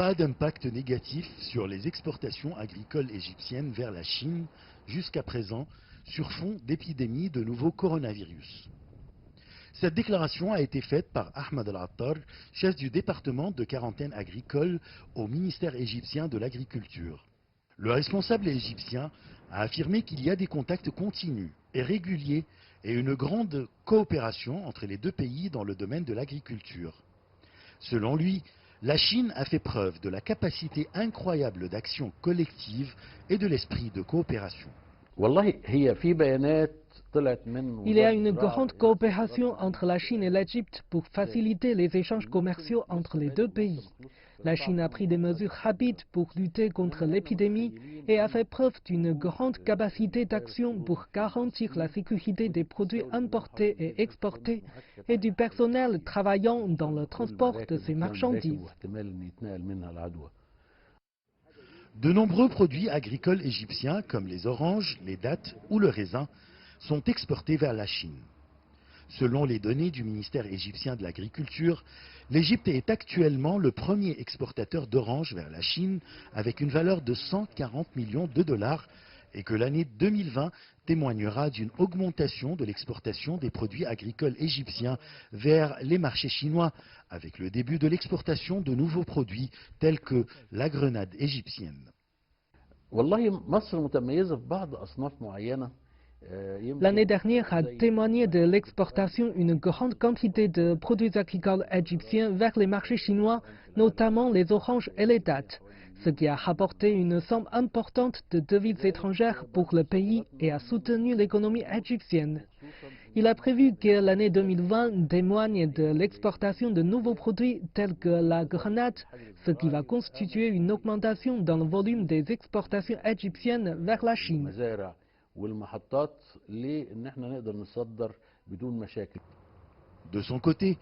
pas d'impact négatif sur les exportations agricoles égyptiennes vers la Chine jusqu'à présent sur fond d'épidémie de nouveau coronavirus. Cette déclaration a été faite par Ahmed Al-Attar, chef du département de quarantaine agricole au ministère égyptien de l'Agriculture. Le responsable égyptien a affirmé qu'il y a des contacts continus et réguliers et une grande coopération entre les deux pays dans le domaine de l'agriculture. Selon lui, la Chine a fait preuve de la capacité incroyable d'action collective et de l'esprit de coopération. Il y a une grande coopération entre la Chine et l'Égypte pour faciliter les échanges commerciaux entre les deux pays. La Chine a pris des mesures rapides pour lutter contre l'épidémie et a fait preuve d'une grande capacité d'action pour garantir la sécurité des produits importés et exportés et du personnel travaillant dans le transport de ces marchandises. De nombreux produits agricoles égyptiens comme les oranges, les dattes ou le raisin sont exportés vers la Chine. Selon les données du ministère égyptien de l'Agriculture, l'Égypte est actuellement le premier exportateur d'oranges vers la Chine avec une valeur de 140 millions de dollars et que l'année 2020 témoignera d'une augmentation de l'exportation des produits agricoles égyptiens vers les marchés chinois avec le début de l'exportation de nouveaux produits tels que la grenade égyptienne. L'année dernière a témoigné de l'exportation d'une grande quantité de produits agricoles égyptiens vers les marchés chinois, notamment les oranges et les dattes, ce qui a rapporté une somme importante de devises étrangères pour le pays et a soutenu l'économie égyptienne. Il a prévu que l'année 2020 témoigne de l'exportation de nouveaux produits tels que la grenade, ce qui va constituer une augmentation dans le volume des exportations égyptiennes vers la Chine. De son côté,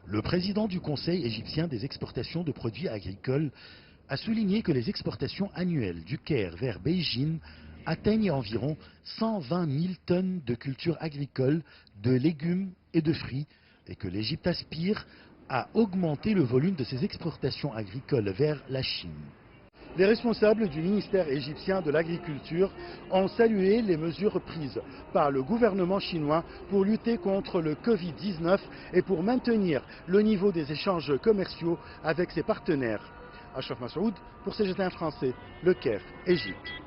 le président du Conseil égyptien des exportations de produits agricoles a souligné que les exportations annuelles du Caire vers Beijing atteignent environ 120 000 tonnes de cultures agricoles, de légumes et de fruits et que l'Égypte aspire à augmenter le volume de ses exportations agricoles vers la Chine. Les responsables du ministère égyptien de l'Agriculture ont salué les mesures prises par le gouvernement chinois pour lutter contre le Covid-19 et pour maintenir le niveau des échanges commerciaux avec ses partenaires. Achraf Massoud pour CGTN français, Le Caire, Égypte.